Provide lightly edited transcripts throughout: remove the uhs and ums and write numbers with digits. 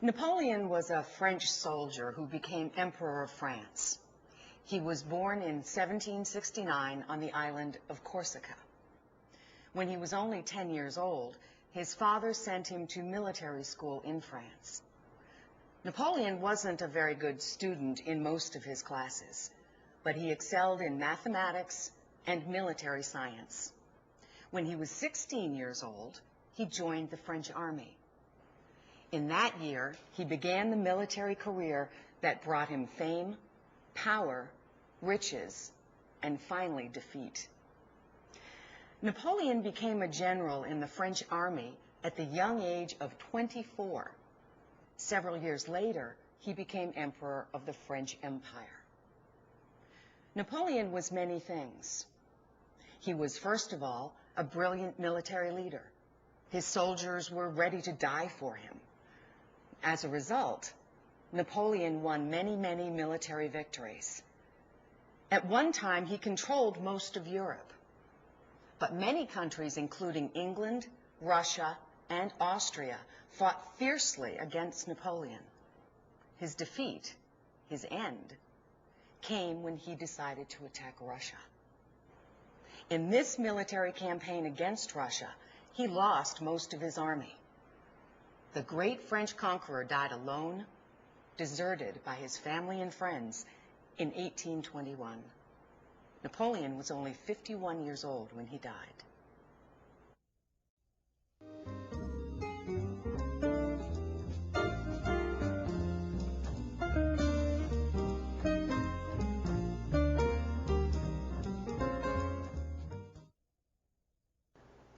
Napoleon was a French soldier who became Emperor of France. He was born in 1769 on the island of Corsica. When he was only 10 years old, his father sent him to military school in France. Napoleon wasn't a very good student in most of his classes, but he excelled in mathematics and military science. When he was 16 years old, he joined the French army. In that year, he began the military career that brought him fame, power, riches, and finally defeat. Napoleon became a general in the French army at the young age of 24. Several years later, he became emperor of the French Empire. Napoleon was many things. He was, first of all, a brilliant military leader. His soldiers were ready to die for him. As a result, Napoleon won many, many military victories. At one time, he controlled most of Europe. But many countries, including England, Russia, and Austria, fought fiercely against Napoleon. His defeat, his end, came when he decided to attack Russia. In this military campaign against Russia, he lost most of his army. The great French conqueror died alone, deserted by his family and friends in 1821. Napoleon was only 51 years old when he died.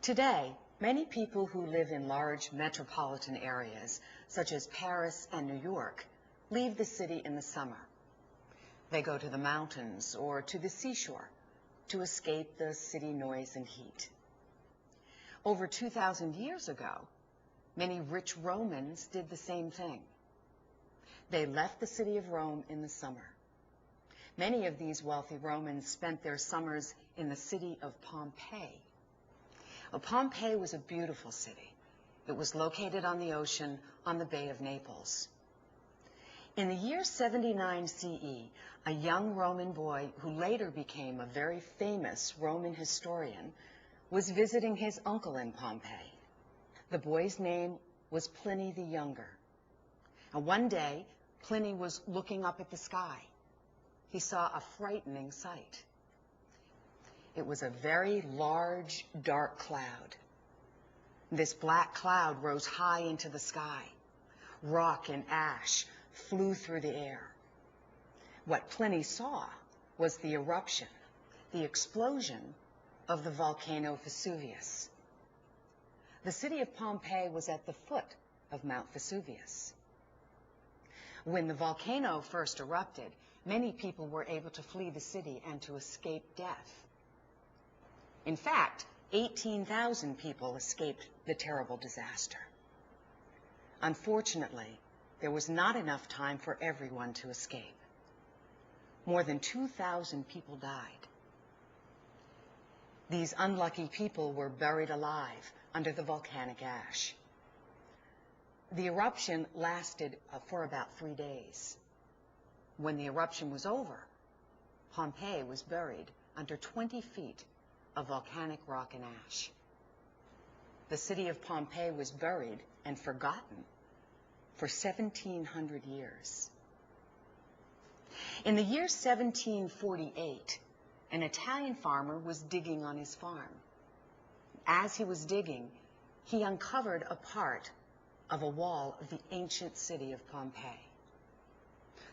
Today, many people who live in large metropolitan areas, such as Paris and New York, leave the city in the summer. They go to the mountains or to the seashore to escape the city noise and heat. Over 2,000 years ago, many rich Romans did the same thing. They left the city of Rome in the summer. Many of these wealthy Romans spent their summers in the city of Pompeii. Pompeii was a beautiful city. It was located on the ocean on the Bay of Naples. In the year 79 CE, a young Roman boy who later became a very famous Roman historian was visiting his uncle in Pompeii. The boy's name was Pliny the Younger. And one day, Pliny was looking up at the sky. He saw a frightening sight. It was a very large, dark cloud. This black cloud rose high into the sky. Rock and ash flew through the air. What Pliny saw was the eruption, the explosion of the volcano Vesuvius. The city of Pompeii was at the foot of Mount Vesuvius. When the volcano first erupted, many people were able to flee the city and to escape death. In fact, 18,000 people escaped the terrible disaster. Unfortunately, there was not enough time for everyone to escape. More than 2,000 people died. These unlucky people were buried alive under the volcanic ash. The eruption lasted for about 3 days. When the eruption was over, Pompeii was buried under 20 feet of volcanic rock and ash. The city of Pompeii was buried and forgotten for 1,700 years. In the year 1748, an Italian farmer was digging on his farm. As he was digging, he uncovered a part of a wall of the ancient city of Pompeii.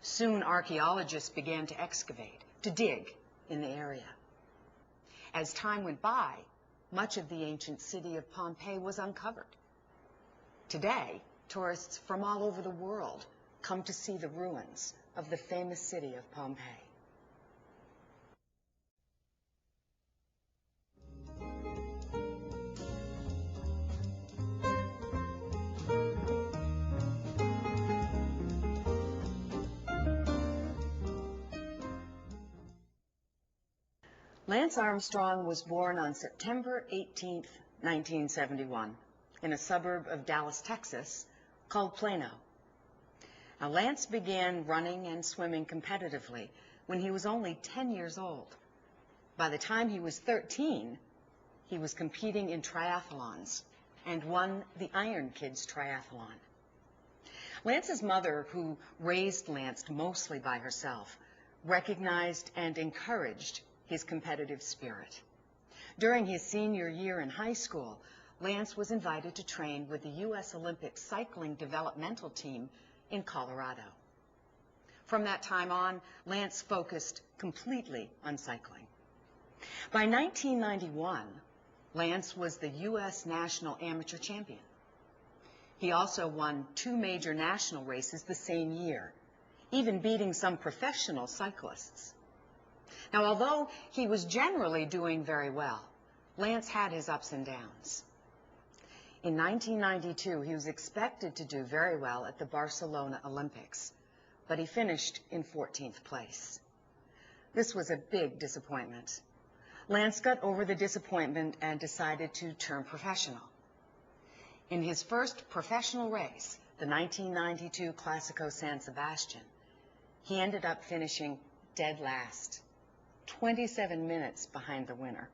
Soon archaeologists began to excavate, to dig in the area. As time went by, much of the ancient city of Pompeii was uncovered. Today, tourists from all over the world come to see the ruins of the famous city of Pompeii. Lance Armstrong was born on September 18, 1971, in a suburb of Dallas, Texas, called Plano. Now, Lance began running and swimming competitively when he was only 10 years old. By the time he was 13, he was competing in triathlons and won the Iron Kids triathlon. Lance's mother, who raised Lance mostly by herself, recognized and encouraged his competitive spirit. During his senior year in high school, Lance was invited to train with the U.S. Olympic cycling developmental team in Colorado. From that time on, Lance focused completely on cycling. By 1991, Lance was the U.S. national amateur champion. He also won 2 major national races the same year, even beating some professional cyclists. Now, although he was generally doing very well, Lance had his ups and downs. In 1992, he was expected to do very well at the Barcelona Olympics, but he finished in 14th place. This was a big disappointment. Lance got over the disappointment and decided to turn professional. In his first professional race, the 1992 Classico San Sebastian, he ended up finishing dead last, 27 minutes behind the winner.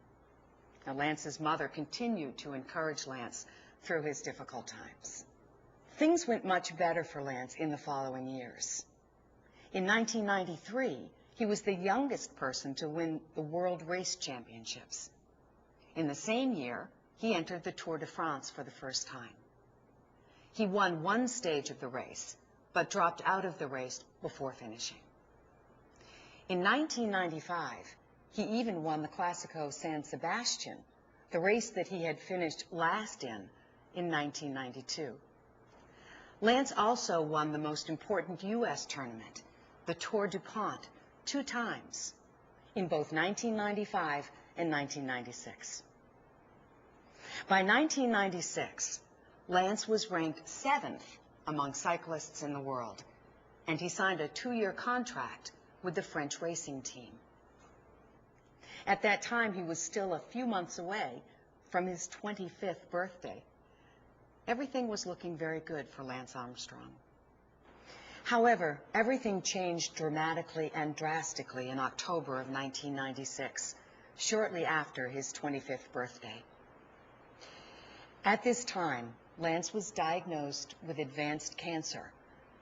Now, Lance's mother continued to encourage Lance through his difficult times. Things went much better for Lance in the following years. In 1993, he was the youngest person to win the World Race Championships. In the same year, he entered the Tour de France for the first time. He won 1 stage of the race, but dropped out of the race before finishing. In 1995, he even won the Classico San Sebastian, the race that he had finished last in 1992. Lance also won the most important U.S. tournament, the Tour DuPont, 2 times, in both 1995 and 1996. By 1996, Lance was ranked 7th among cyclists in the world, and he signed a 2-year contract with the French racing team. At that time, he was still a few months away from his 25th birthday. Everything was looking very good for Lance Armstrong. However, everything changed dramatically and drastically in October of 1996, shortly after his 25th birthday. At this time, Lance was diagnosed with advanced cancer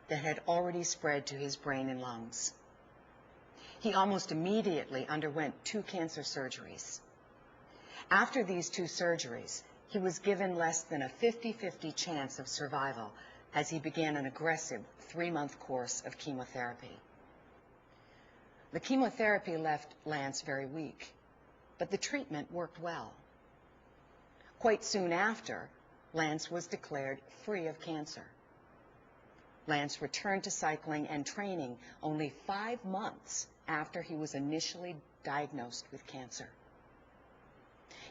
that had already spread to his brain and lungs. He almost immediately underwent 2 cancer surgeries. After these 2 surgeries, he was given less than a 50-50 chance of survival as he began an aggressive 3-month course of chemotherapy. The chemotherapy left Lance very weak, but the treatment worked well. Quite soon after, Lance was declared free of cancer. Lance returned to cycling and training only 5 months after he was initially diagnosed with cancer.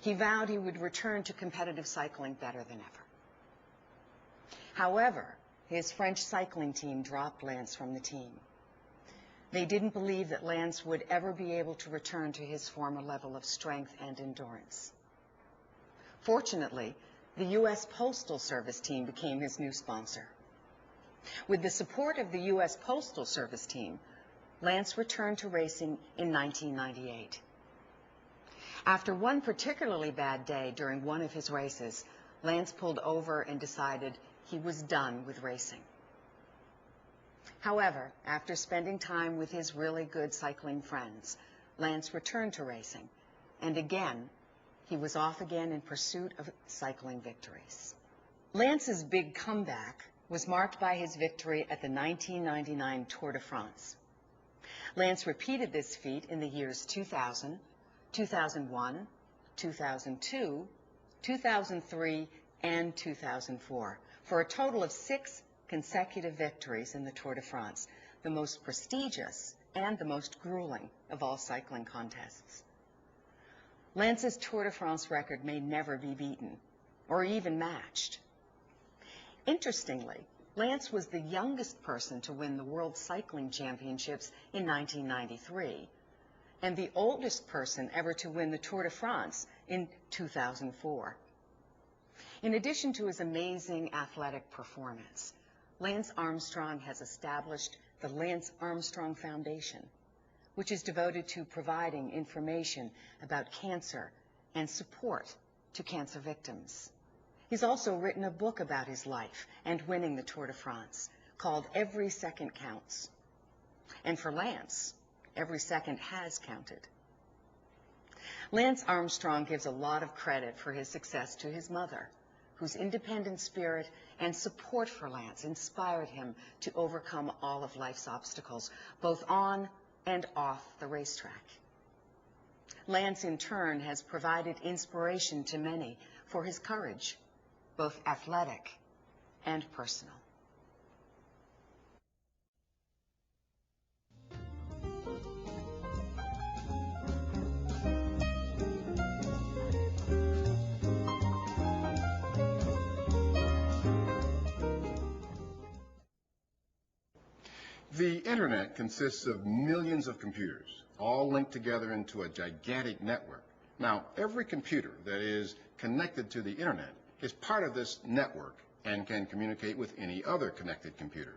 He vowed he would return to competitive cycling better than ever. However, his French cycling team dropped Lance from the team. They didn't believe that Lance would ever be able to return to his former level of strength and endurance. Fortunately, the U.S. Postal Service team became his new sponsor. With the support of the U.S. Postal Service team, Lance returned to racing in 1998. After one particularly bad day during one of his races, Lance pulled over and decided he was done with racing. However, after spending time with his really good cycling friends, Lance returned to racing, and again, he was off again in pursuit of cycling victories. Lance's big comeback was marked by his victory at the 1999 Tour de France. Lance repeated this feat in the years 2000, 2001, 2002, 2003, and 2004, for a total of 6 consecutive victories in the Tour de France, the most prestigious and the most grueling of all cycling contests. Lance's Tour de France record may never be beaten or even matched. Interestingly, Lance was the youngest person to win the World Cycling Championships in 1993 and the oldest person ever to win the Tour de France in 2004. In addition to his amazing athletic performance, Lance Armstrong has established the Lance Armstrong Foundation, which is devoted to providing information about cancer and support to cancer victims. He's also written a book about his life and winning the Tour de France called Every Second Counts. And for Lance, every second has counted. Lance Armstrong gives a lot of credit for his success to his mother, whose independent spirit and support for Lance inspired him to overcome all of life's obstacles, both on and off the racetrack. Lance, in turn, has provided inspiration to many for his courage, both athletic and personal. The Internet consists of millions of computers, all linked together into a gigantic network. Now, every computer that is connected to the Internet is part of this network and can communicate with any other connected computer.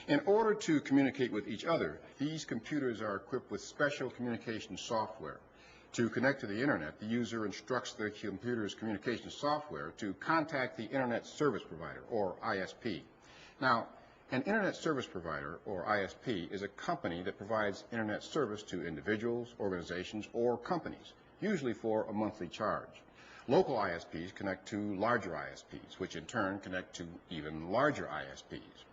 In order to communicate with each other, these computers are equipped with special communication software. To connect to the Internet, the user instructs the computer's communication software to contact the Internet Service Provider, or ISP. Now, an Internet Service Provider, or ISP, is a company that provides Internet service to individuals, organizations, or companies, usually for a monthly charge. Local ISPs connect to larger ISPs, which in turn connect to even larger ISPs.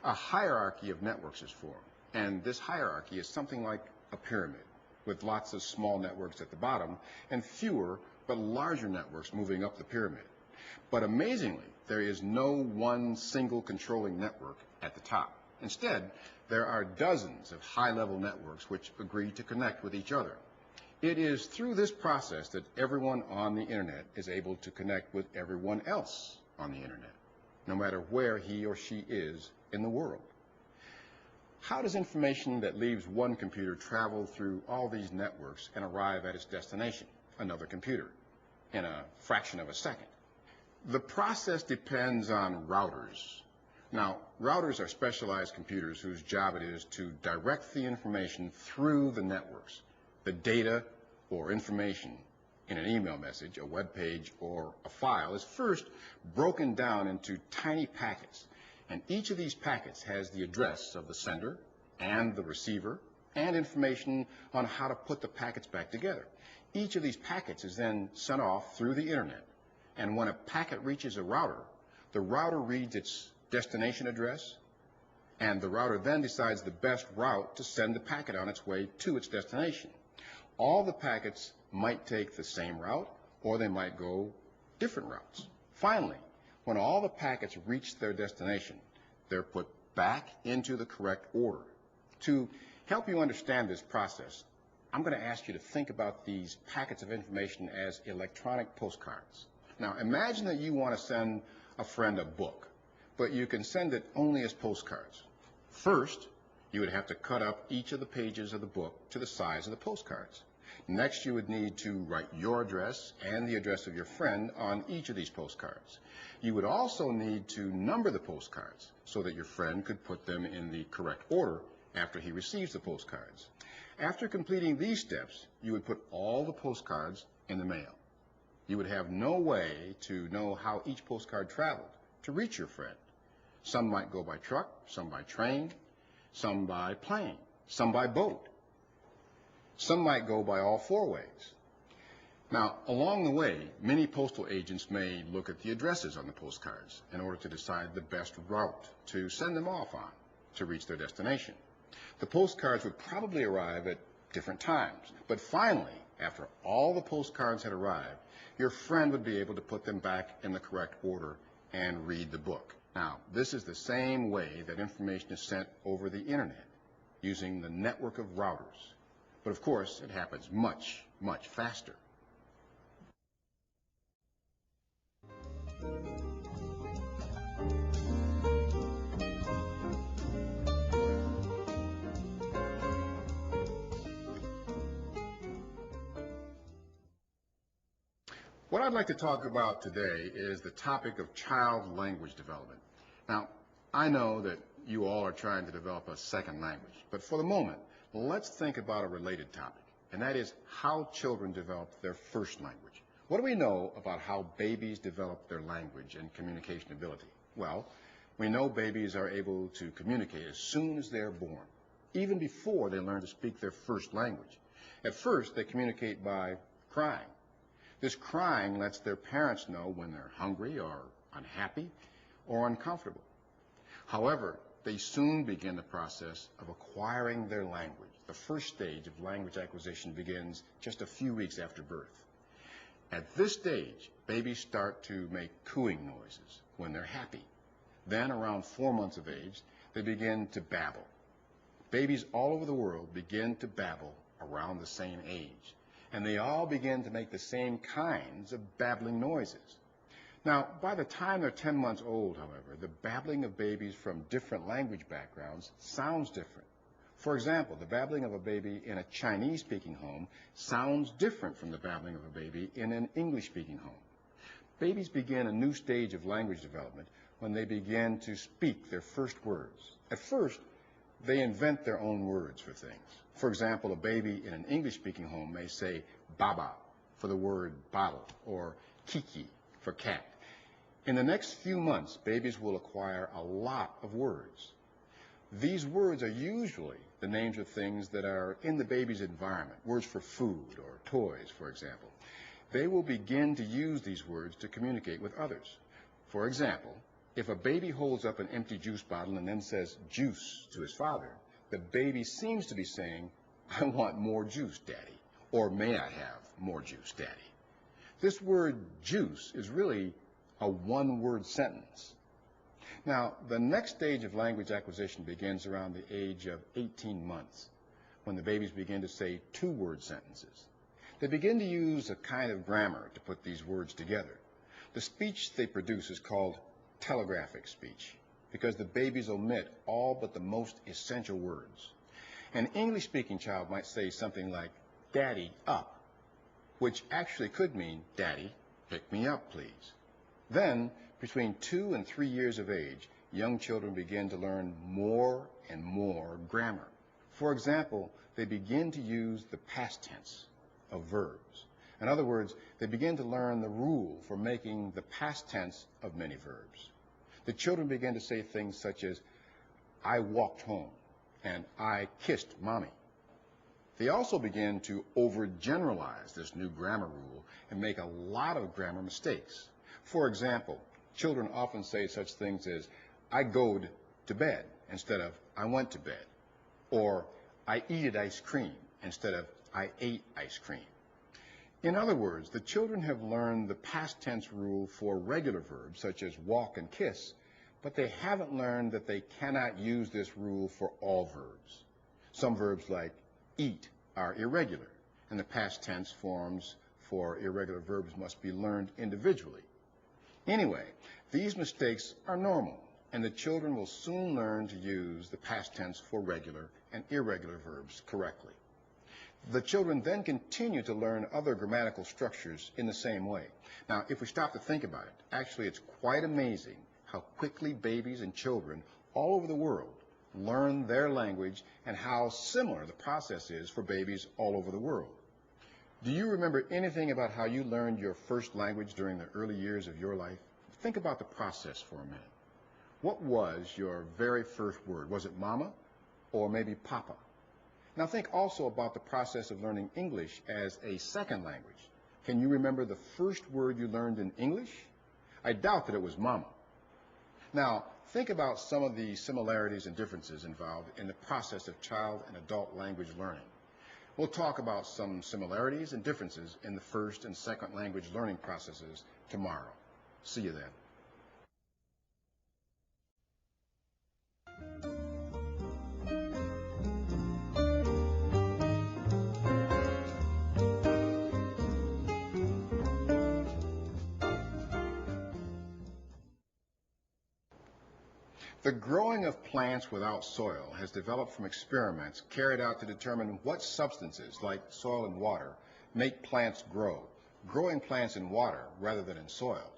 A hierarchy of networks is formed, and this hierarchy is something like a pyramid, with lots of small networks at the bottom and fewer but larger networks moving up the pyramid. But amazingly, there is no one single controlling network at the top. Instead, there are dozens of high-level networks which agree to connect with each other. It is through this process that everyone on the Internet is able to connect with everyone else on the Internet, no matter where he or she is in the world. How does information that leaves one computer travel through all these networks and arrive at its destination, another computer, in a fraction of a second? The process depends on routers. Now, routers are specialized computers whose job it is to direct the information through the networks. The data or information in an email message, a web page, or a file is first broken down into tiny packets, and each of these packets has the address of the sender and the receiver and information on how to put the packets back together. Each of these packets is then sent off through the Internet, and when a packet reaches a router, the router reads its destination address, and the router then decides the best route to send the packet on its way to its destination. All the packets might take the same route, or they might go different routes. Finally, when all the packets reach their destination, they're put back into the correct order. To help you understand this process, I'm going to ask you to think about these packets of information as electronic postcards. Now, imagine that you want to send a friend a book, but you can send it only as postcards. First, you would have to cut up each of the pages of the book to the size of the postcards. Next, you would need to write your address and the address of your friend on each of these postcards. You would also need to number the postcards so that your friend could put them in the correct order after he receives the postcards. After completing these steps, you would put all the postcards in the mail. You would have no way to know how each postcard traveled to reach your friend. Some might go by truck, some by train, some by plane, some by boat. Some might go by all four ways. Now, along the way, many postal agents may look at the addresses on the postcards in order to decide the best route to send them off on to reach their destination. The postcards would probably arrive at different times, but finally, after all the postcards had arrived, your friend would be able to put them back in the correct order and read the book. Now, this is the same way that information is sent over the Internet, using the network of routers. But of course, it happens much, much faster. What I'd like to talk about today is the topic of child language development. Now, I know that you all are trying to develop a second language, but for the moment, let's think about a related topic, and that is how children develop their first language. What do we know about how babies develop their language and communication ability? Well, we know babies are able to communicate as soon as they're born, even before they learn to speak their first language. At first, they communicate by crying. This crying lets their parents know when they're hungry or unhappy or uncomfortable. However, they soon begin the process of acquiring their language. The first stage of language acquisition begins just a few weeks after birth. At this stage, babies start to make cooing noises when they're happy. Then, around 4 months of age, they begin to babble. Babies all over the world begin to babble around the same age, and they all begin to make the same kinds of babbling noises. Now, by the time they're 10 months old, however, the babbling of babies from different language backgrounds sounds different. For example, the babbling of a baby in a Chinese-speaking home sounds different from the babbling of a baby in an English-speaking home. Babies begin a new stage of language development when they begin to speak their first words. At first, they invent their own words for things. For example, a baby in an English-speaking home may say baba for the word bottle or kiki for cat. In the next few months, babies will acquire a lot of words. These words are usually the names of things that are in the baby's environment, words for food or toys, for example. They will begin to use these words to communicate with others. For example, if a baby holds up an empty juice bottle and then says juice to his father, the baby seems to be saying, "I want more juice, Daddy," or "May I have more juice, Daddy?" This word juice is really a one-word sentence. Now, the next stage of language acquisition begins around the age of 18 months, when the babies begin to say two-word sentences. They begin to use a kind of grammar to put these words together. The speech they produce is called telegraphic speech, because the babies omit all but the most essential words. An English-speaking child might say something like, "Daddy, up," which actually could mean, "Daddy, pick me up, please." Then, between 2 and 3 years of age, young children begin to learn more and more grammar. For example, they begin to use the past tense of verbs. In other words, they begin to learn the rule for making the past tense of many verbs. The children begin to say things such as, "I walked home," and "I kissed Mommy." They also begin to overgeneralize this new grammar rule and make a lot of grammar mistakes. For example, children often say such things as, "I goed to bed," instead of "I went to bed," or "I eated ice cream," instead of "I ate ice cream." In other words, the children have learned the past tense rule for regular verbs such as walk and kiss, but they haven't learned that they cannot use this rule for all verbs. Some verbs like eat are irregular, and the past tense forms for irregular verbs must be learned individually. Anyway, these mistakes are normal, and the children will soon learn to use the past tense for regular and irregular verbs correctly. The children then continue to learn other grammatical structures in the same way. Now, if we stop to think about it, actually it's quite amazing how quickly babies and children all over the world learn their language and how similar the process is for babies all over the world. Do you remember anything about how you learned your first language during the early years of your life? Think about the process for a minute. What was your very first word? Was it mama or maybe papa? Now think also about the process of learning English as a second language. Can you remember the first word you learned in English? I doubt that it was mama. Now think about some of the similarities and differences involved in the process of child and adult language learning. We'll talk about some similarities and differences in the first and second language learning processes tomorrow. See you then. The growing of plants without soil has developed from experiments carried out to determine what substances, like soil and water, make plants grow, growing plants in water rather than in soil.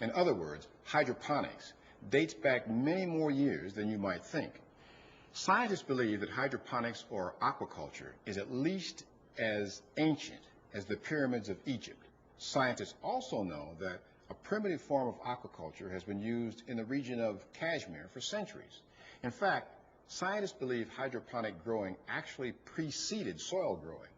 In other words, hydroponics, dates back many more years than you might think. Scientists believe that hydroponics or aquaculture is at least as ancient as the pyramids of Egypt. Scientists also know that a primitive form of aquaculture has been used in the region of Kashmir for centuries. In fact, scientists believe hydroponic growing actually preceded soil growing.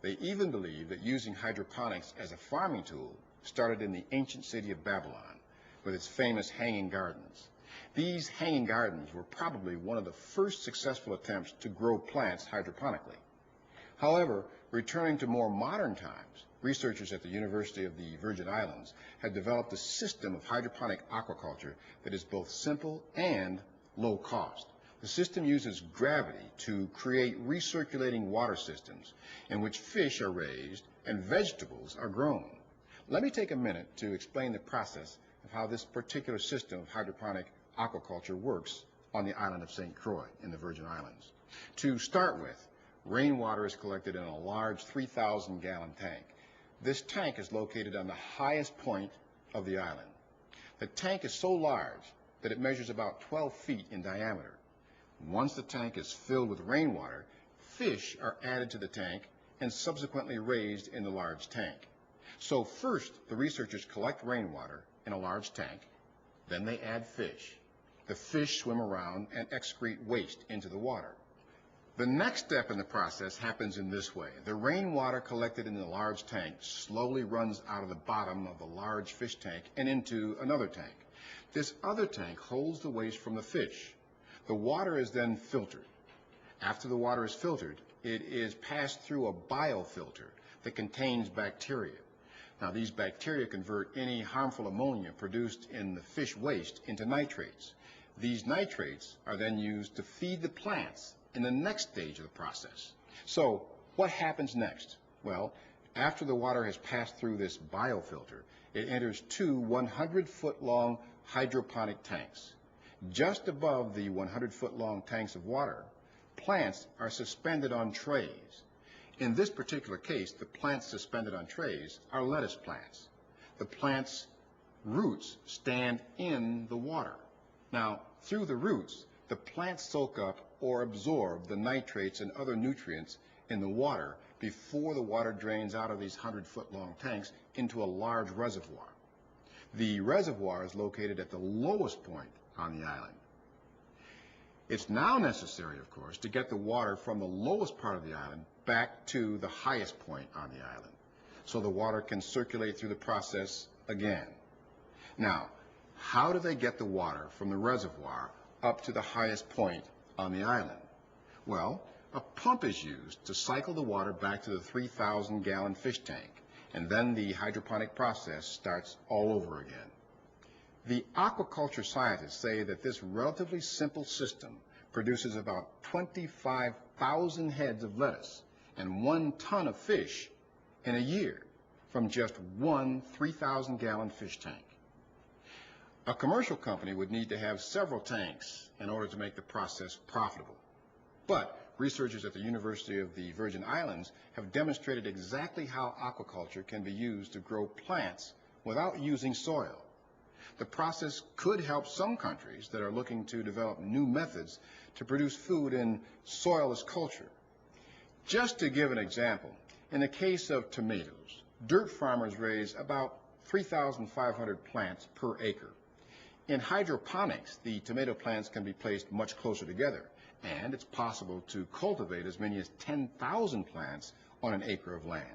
They even believe that using hydroponics as a farming tool started in the ancient city of Babylon with its famous hanging gardens. These hanging gardens were probably one of the first successful attempts to grow plants hydroponically. However, returning to more modern times, researchers at the University of the Virgin Islands have developed a system of hydroponic aquaculture that is both simple and low cost. The system uses gravity to create recirculating water systems in which fish are raised and vegetables are grown. Let me take a minute to explain the process of how this particular system of hydroponic aquaculture works on the island of St. Croix in the Virgin Islands. To start with, rainwater is collected in a large 3,000-gallon tank. This tank is located on the highest point of the island. The tank is so large that it measures about 12 feet in diameter. Once the tank is filled with rainwater, fish are added to the tank and subsequently raised in the large tank. So first, the researchers collect rainwater in a large tank, then they add fish. The fish swim around and excrete waste into the water. The next step in the process happens in this way. The rainwater collected in the large tank slowly runs out of the bottom of the large fish tank and into another tank. This other tank holds the waste from the fish. The water is then filtered. After the water is filtered, it is passed through a biofilter that contains bacteria. Now, these bacteria convert any harmful ammonia produced in the fish waste into nitrates. These nitrates are then used to feed the plants in the next stage of the process. So, what happens next? Well, after the water has passed through this biofilter, it enters two 100-foot-long hydroponic tanks. Just above the 100-foot-long tanks of water, plants are suspended on trays. In this particular case, the plants suspended on trays are lettuce plants. The plants' roots stand in the water. Now, through the roots, the plants soak up or absorb the nitrates and other nutrients in the water before the water drains out of these 100-foot-long tanks into a large reservoir. The reservoir is located at the lowest point on the island. It's now necessary, of course, to get the water from the lowest part of the island back to the highest point on the island, so the water can circulate through the process again. Now, how do they get the water from the reservoir up to the highest point on the island? Well, a pump is used to cycle the water back to the 3,000-gallon fish tank, and then the hydroponic process starts all over again. The aquaculture scientists say that this relatively simple system produces about 25,000 heads of lettuce and 1 ton of fish in a year from just one 3,000-gallon fish tank. A commercial company would need to have several tanks in order to make the process profitable. But researchers at the University of the Virgin Islands have demonstrated exactly how aquaculture can be used to grow plants without using soil. The process could help some countries that are looking to develop new methods to produce food in soilless culture. Just to give an example, in the case of tomatoes, dirt farmers raise about 3,500 plants per acre. In hydroponics, the tomato plants can be placed much closer together, and it's possible to cultivate as many as 10,000 plants on an acre of land.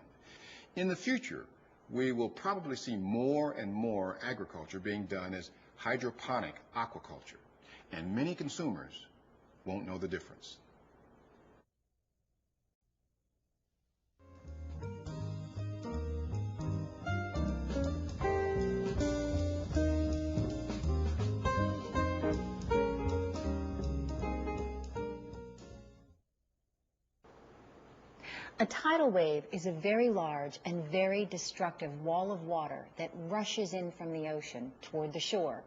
In the future, we will probably see more and more agriculture being done as hydroponic aquaculture, and many consumers won't know the difference. A tidal wave is a very large and very destructive wall of water that rushes in from the ocean toward the shore.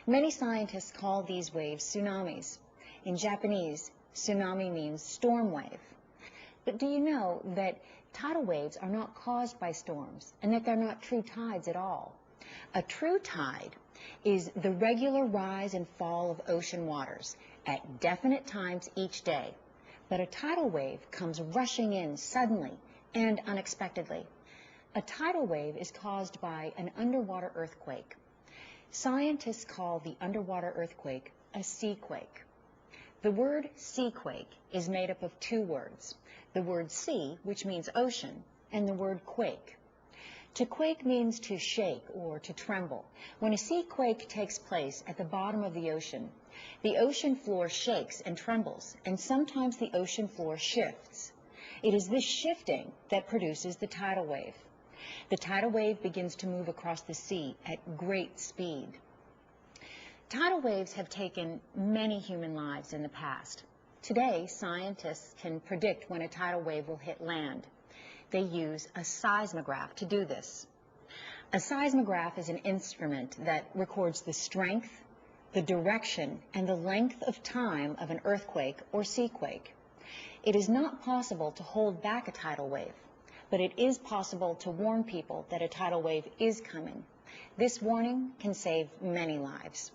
Many scientists call these waves tsunamis. In Japanese, tsunami means storm wave. But do you know that tidal waves are not caused by storms and that they're not true tides at all? A true tide is the regular rise and fall of ocean waters at definite times each day, but a tidal wave comes rushing in suddenly and unexpectedly. A tidal wave is caused by an underwater earthquake. Scientists call the underwater earthquake a seaquake. The word seaquake is made up of two words, the word sea, which means ocean, and the word quake. To quake means to shake or to tremble. When a seaquake takes place at the bottom of the ocean floor shakes and trembles, and sometimes the ocean floor shifts. It is this shifting that produces the tidal wave. The tidal wave begins to move across the sea at great speed. Tidal waves have taken many human lives in the past. Today, scientists can predict when a tidal wave will hit land. They use a seismograph to do this. A seismograph is an instrument that records the strength, the direction, and the length of time of an earthquake or seaquake. It is not possible to hold back a tidal wave, but it is possible to warn people that a tidal wave is coming. This warning can save many lives.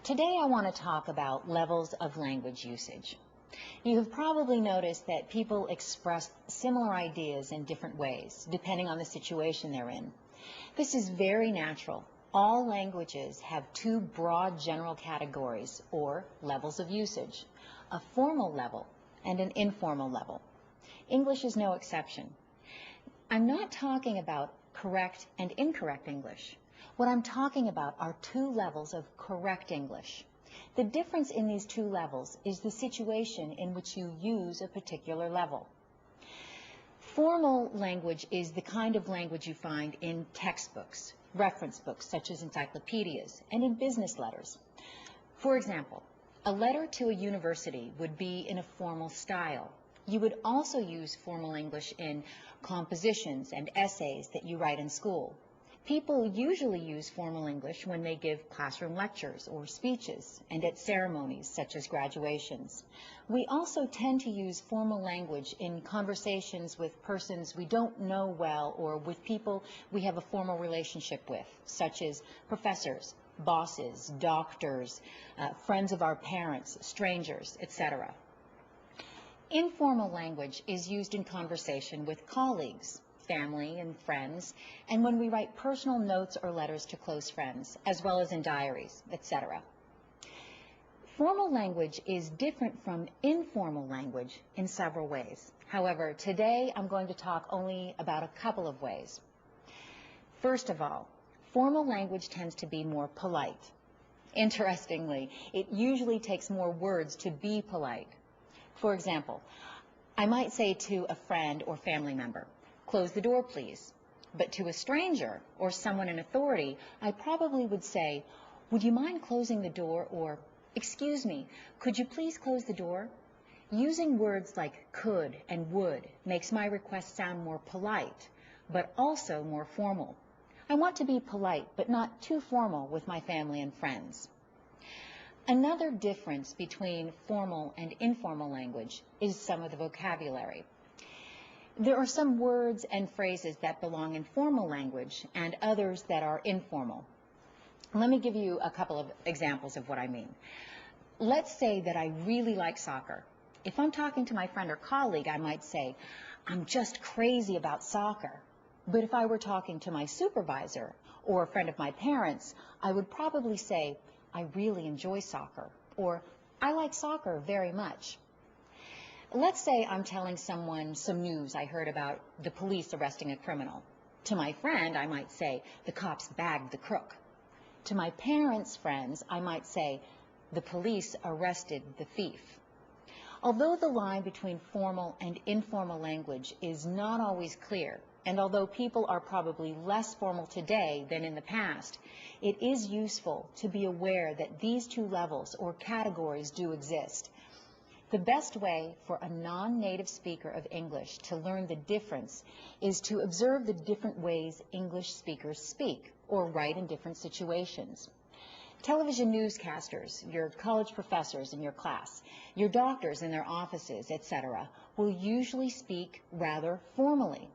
Today I want to talk about levels of language usage. You have probably noticed that people express similar ideas in different ways, depending on the situation they're in. This is very natural. All languages have two broad general categories, or levels of usage, a formal level and an informal level. English is no exception. I'm not talking about correct and incorrect English. What I'm talking about are two levels of correct English. The difference in these two levels is the situation in which you use a particular level. Formal language is the kind of language you find in textbooks, reference books such as encyclopedias, and in business letters. For example, a letter to a university would be in a formal style. You would also use formal English in compositions and essays that you write in school. People usually use formal English when they give classroom lectures or speeches and at ceremonies such as graduations. We also tend to use formal language in conversations with persons we don't know well or with people we have a formal relationship with, such as professors, bosses, doctors, friends of our parents, strangers, etc. Informal language is used in conversation with colleagues, family and friends, and when we write personal notes or letters to close friends, as well as in diaries, etc. Formal language is different from informal language in several ways. However, today I'm going to talk only about a couple of ways. First of all, formal language tends to be more polite. Interestingly, it usually takes more words to be polite. For example, I might say to a friend or family member, "Close the door, please." But to a stranger or someone in authority, I probably would say, "Would you mind closing the door?" or, "Excuse me, could you please close the door?" Using words like could and would makes my request sound more polite, but also more formal. I want to be polite, but not too formal with my family and friends. Another difference between formal and informal language is some of the vocabulary. There are some words and phrases that belong in formal language and others that are informal. Let me give you a couple of examples of what I mean. Let's say that I really like soccer. If I'm talking to my friend or colleague, I might say, "I'm just crazy about soccer." But if I were talking to my supervisor or a friend of my parents, I would probably say, "I really enjoy soccer," or "I like soccer very much." Let's say I'm telling someone some news I heard about the police arresting a criminal. To my friend, I might say, "The cops bagged the crook." To my parents' friends, I might say, "The police arrested the thief." Although the line between formal and informal language is not always clear, and although people are probably less formal today than in the past, it is useful to be aware that these two levels or categories do exist. The best way for a non-native speaker of English to learn the difference is to observe the different ways English speakers speak or write in different situations. Television newscasters, your college professors in your class, your doctors in their offices, etc., will usually speak rather formally.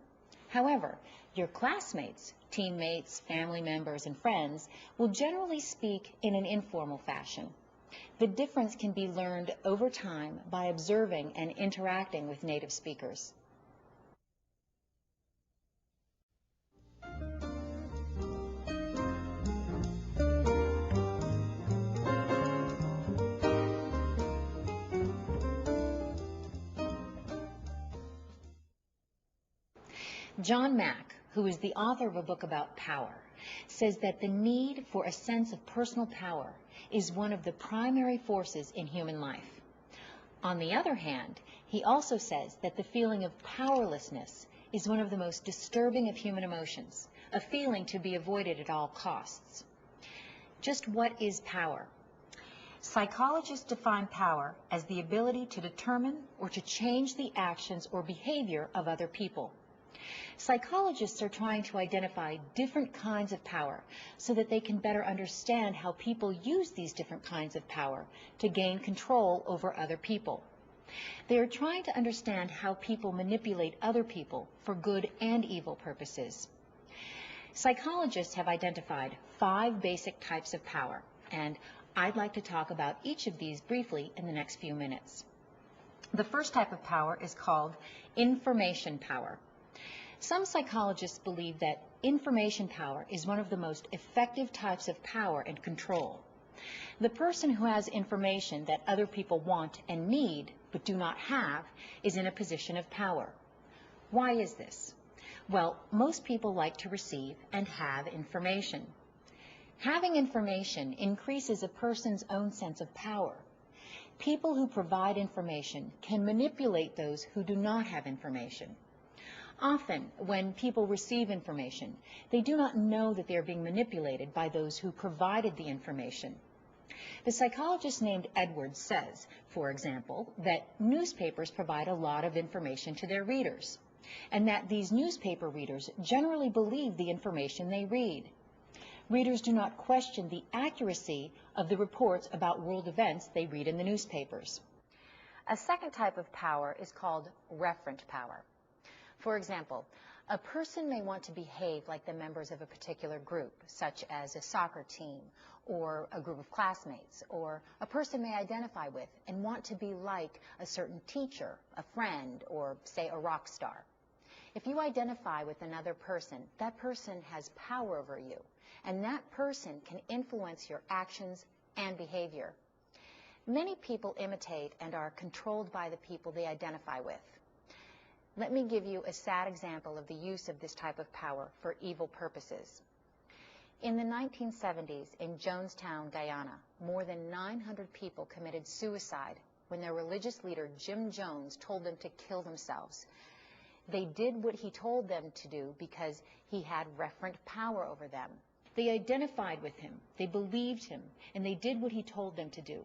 However, your classmates, teammates, family members, and friends will generally speak in an informal fashion. The difference can be learned over time by observing and interacting with native speakers. John Mack, who is the author of a book about power, says that the need for a sense of personal power is one of the primary forces in human life. On the other hand, he also says that the feeling of powerlessness is one of the most disturbing of human emotions, a feeling to be avoided at all costs. Just what is power? Psychologists define power as the ability to determine or to change the actions or behavior of other people. Psychologists are trying to identify different kinds of power so that they can better understand how people use these different kinds of power to gain control over other people. They are trying to understand how people manipulate other people for good and evil purposes. Psychologists have identified 5 basic types of power, and I'd like to talk about each of these briefly in the next few minutes. The first type of power is called information power. Some psychologists believe that information power is one of the most effective types of power and control. The person who has information that other people want and need but do not have is in a position of power. Why is this? Well, most people like to receive and have information. Having information increases a person's own sense of power. People who provide information can manipulate those who do not have information. Often, when people receive information, they do not know that they are being manipulated by those who provided the information. The psychologist named Edwards says, for example, that newspapers provide a lot of information to their readers, and that these newspaper readers generally believe the information they read. Readers do not question the accuracy of the reports about world events they read in the newspapers. A second type of power is called referent power. For example, a person may want to behave like the members of a particular group, such as a soccer team or a group of classmates, or a person may identify with and want to be like a certain teacher, a friend, or, say, a rock star. If you identify with another person, that person has power over you, and that person can influence your actions and behavior. Many people imitate and are controlled by the people they identify with. Let me give you a sad example of the use of this type of power for evil purposes. In the 1970s in Jonestown, Guyana, more than 900 people committed suicide when their religious leader, Jim Jones, told them to kill themselves. They did what he told them to do because he had referent power over them. They identified with him, they believed him, and they did what he told them to do.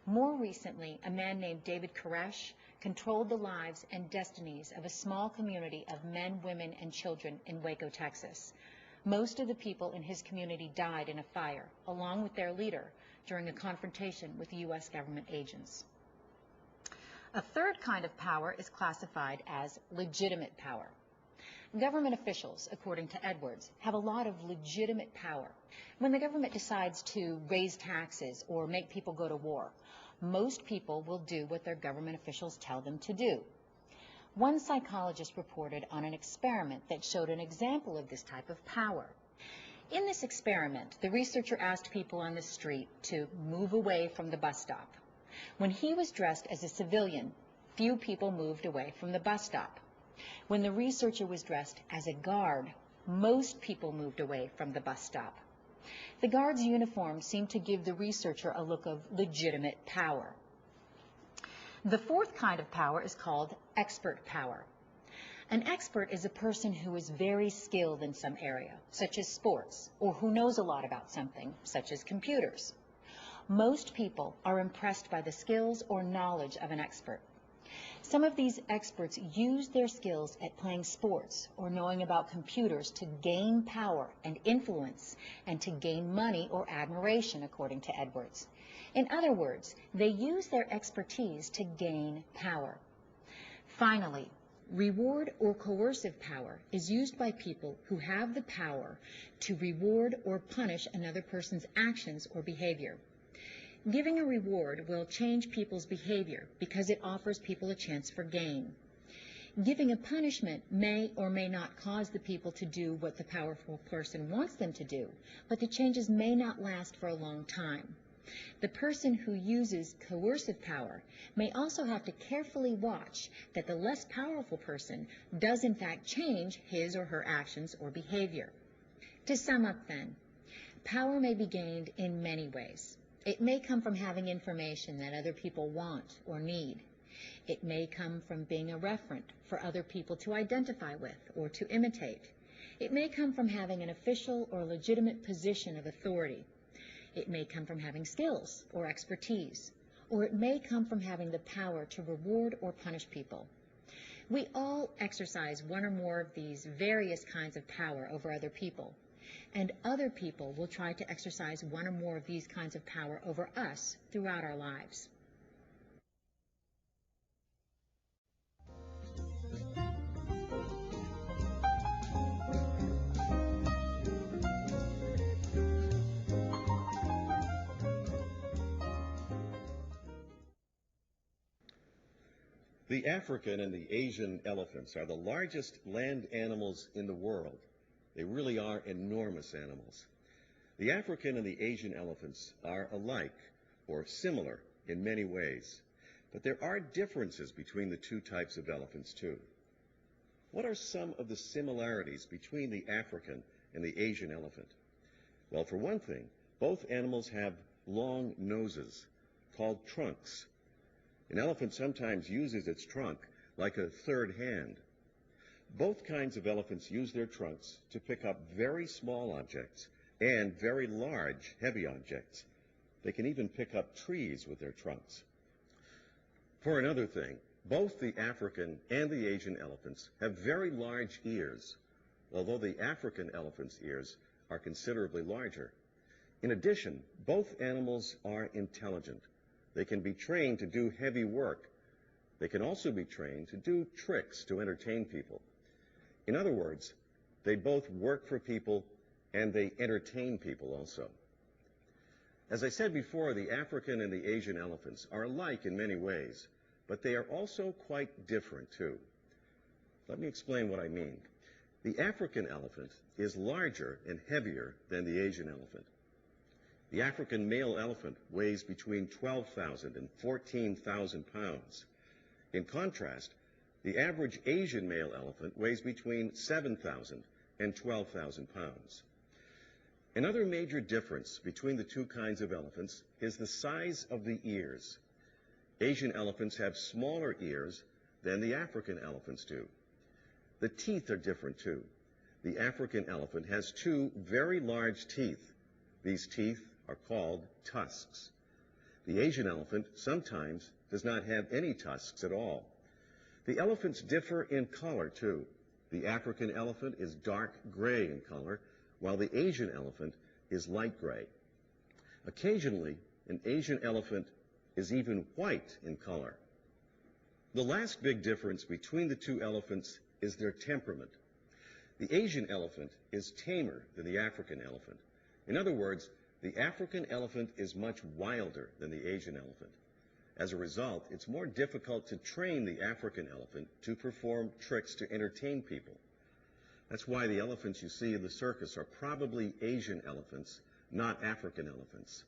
More recently, a man named David Koresh controlled the lives and destinies of a small community of men, women, and children in Waco, Texas. Most of the people in his community died in a fire, along with their leader, during a confrontation with U.S. government agents. A third kind of power is classified as legitimate power. Government officials, according to Edwards, have a lot of legitimate power. When the government decides to raise taxes or make people go to war, most people will do what their government officials tell them to do. One psychologist reported on an experiment that showed an example of this type of power. In this experiment, the researcher asked people on the street to move away from the bus stop. When he was dressed as a civilian, few people moved away from the bus stop. When the researcher was dressed as a guard, most people moved away from the bus stop. The guard's uniform seemed to give the researcher a look of legitimate power. The fourth kind of power is called expert power. An expert is a person who is very skilled in some area, such as sports, or who knows a lot about something, such as computers. Most people are impressed by the skills or knowledge of an expert. Some of these experts use their skills at playing sports or knowing about computers to gain power and influence and to gain money or admiration, according to Edwards. In other words, they use their expertise to gain power. Finally, reward or coercive power is used by people who have the power to reward or punish another person's actions or behavior. Giving a reward will change people's behavior because it offers people a chance for gain. Giving a punishment may or may not cause the people to do what the powerful person wants them to do, but the changes may not last for a long time. The person who uses coercive power may also have to carefully watch that the less powerful person does in fact change his or her actions or behavior. To sum up then, power may be gained in many ways. It may come from having information that other people want or need. It may come from being a referent for other people to identify with or to imitate. It may come from having an official or legitimate position of authority. It may come from having skills or expertise, or it may come from having the power to reward or punish people. We all exercise one or more of these various kinds of power over other people, and other people will try to exercise one or more of these kinds of power over us throughout our lives. The African and the Asian elephants are the largest land animals in the world. They really are enormous animals. The African and the Asian elephants are alike or similar in many ways, but there are differences between the two types of elephants too. What are some of the similarities between the African and the Asian elephant? Well, for one thing, both animals have long noses called trunks. An elephant sometimes uses its trunk like a third hand. Both kinds of elephants use their trunks to pick up very small objects and very large, heavy objects. They can even pick up trees with their trunks. For another thing, both the African and the Asian elephants have very large ears, although the African elephant's ears are considerably larger. In addition, both animals are intelligent. They can be trained to do heavy work. They can also be trained to do tricks to entertain people. In other words, they both work for people and they entertain people also. As I said before, the African and the Asian elephants are alike in many ways, but they are also quite different too. Let me explain what I mean. The African elephant is larger and heavier than the Asian elephant. The African male elephant weighs between 12,000 and 14,000 pounds. In contrast, the average Asian male elephant weighs between 7,000 and 12,000 pounds. Another major difference between the two kinds of elephants is the size of the ears. Asian elephants have smaller ears than the African elephants do. The teeth are different too. The African elephant has two very large teeth. These teeth are called tusks. The Asian elephant sometimes does not have any tusks at all. The elephants differ in color too. The African elephant is dark gray in color, while the Asian elephant is light gray. Occasionally, an Asian elephant is even white in color. The last big difference between the two elephants is their temperament. The Asian elephant is tamer than the African elephant. In other words, the African elephant is much wilder than the Asian elephant. As a result, it's more difficult to train the African elephant to perform tricks to entertain people. That's why the elephants you see in the circus are probably Asian elephants, not African elephants.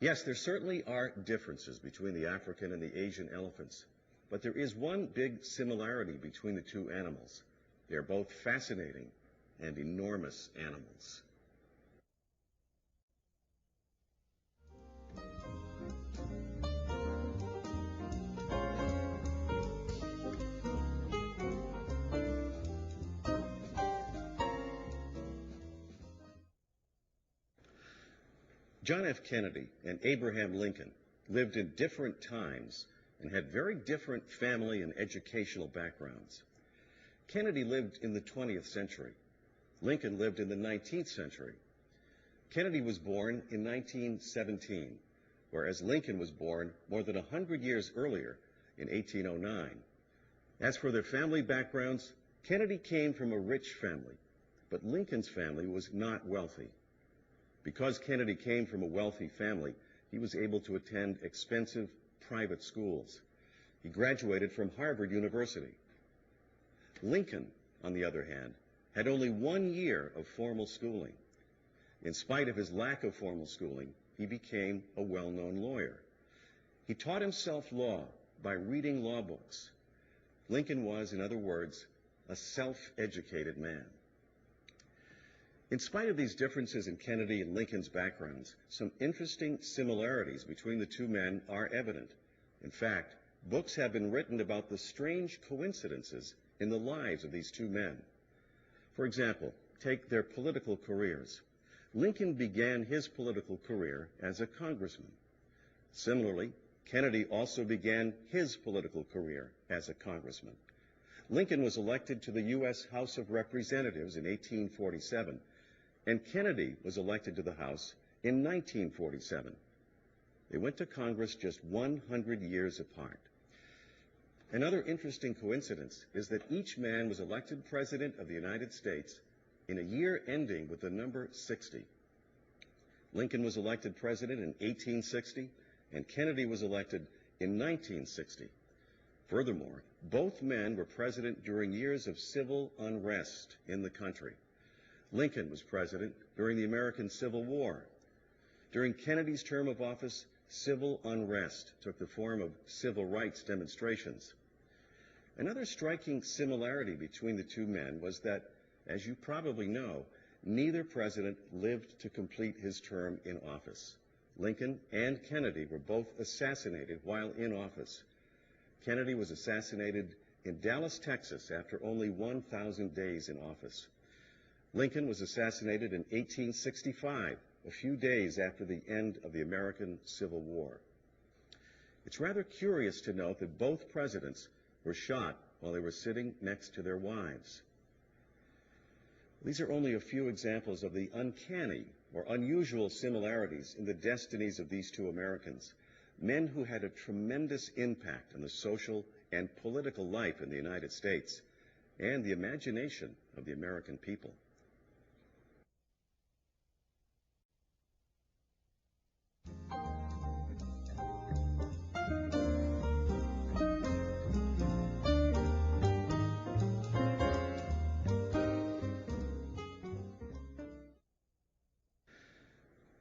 Yes, there certainly are differences between the African and the Asian elephants, but there is one big similarity between the two animals. They are both fascinating and enormous animals. John F. Kennedy and Abraham Lincoln lived in different times and had very different family and educational backgrounds. Kennedy lived in the 20th century. Lincoln lived in the 19th century. Kennedy was born in 1917, whereas Lincoln was born more than 100 years earlier in 1809. As for their family backgrounds, Kennedy came from a rich family, but Lincoln's family was not wealthy. Because Kennedy came from a wealthy family, he was able to attend expensive private schools. He graduated from Harvard University. Lincoln, on the other hand, had only 1 year of formal schooling. In spite of his lack of formal schooling, he became a well-known lawyer. He taught himself law by reading law books. Lincoln was, in other words, a self-educated man. In spite of these differences in Kennedy and Lincoln's backgrounds, some interesting similarities between the two men are evident. In fact, books have been written about the strange coincidences in the lives of these two men. For example, take their political careers. Lincoln began his political career as a congressman. Similarly, Kennedy also began his political career as a congressman. Lincoln was elected to the U.S. House of Representatives in 1847, and Kennedy was elected to the House in 1947. They went to Congress just 100 years apart. Another interesting coincidence is that each man was elected President of the United States in a year ending with the number 60. Lincoln was elected President in 1860, and Kennedy was elected in 1960. Furthermore, both men were president during years of civil unrest in the country. Lincoln was president during the American Civil War. During Kennedy's term of office, civil unrest took the form of civil rights demonstrations. Another striking similarity between the two men was that, as you probably know, neither president lived to complete his term in office. Lincoln and Kennedy were both assassinated while in office. Kennedy was assassinated in Dallas, Texas, after only 1,000 days in office. Lincoln was assassinated in 1865, a few days after the end of the American Civil War. It's rather curious to note that both presidents were shot while they were sitting next to their wives. These are only a few examples of the uncanny or unusual similarities in the destinies of these two Americans, men who had a tremendous impact on the social and political life in the United States and the imagination of the American people.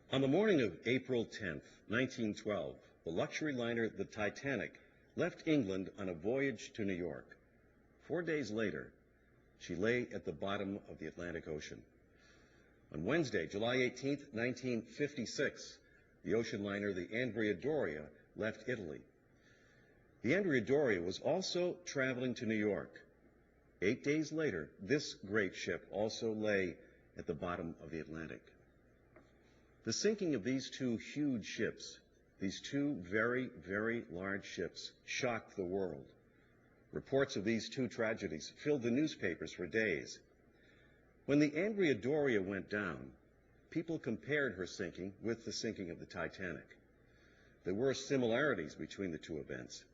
On the morning of April 10th, 1912, the luxury liner the Titanic left England on a voyage to New York. 4 days later, she lay at the bottom of the Atlantic Ocean. On Wednesday, July 18th, 1956, the ocean liner the Andrea Doria left Italy. The Andrea Doria was also traveling to New York. 8 days later, this great ship also lay at the bottom of the Atlantic. The sinking of these two huge ships, these two very, very large ships, shocked the world. Reports of these two tragedies filled the newspapers for days. When the Andrea Doria went down, people compared her sinking with the sinking of the Titanic. There were similarities between the two events.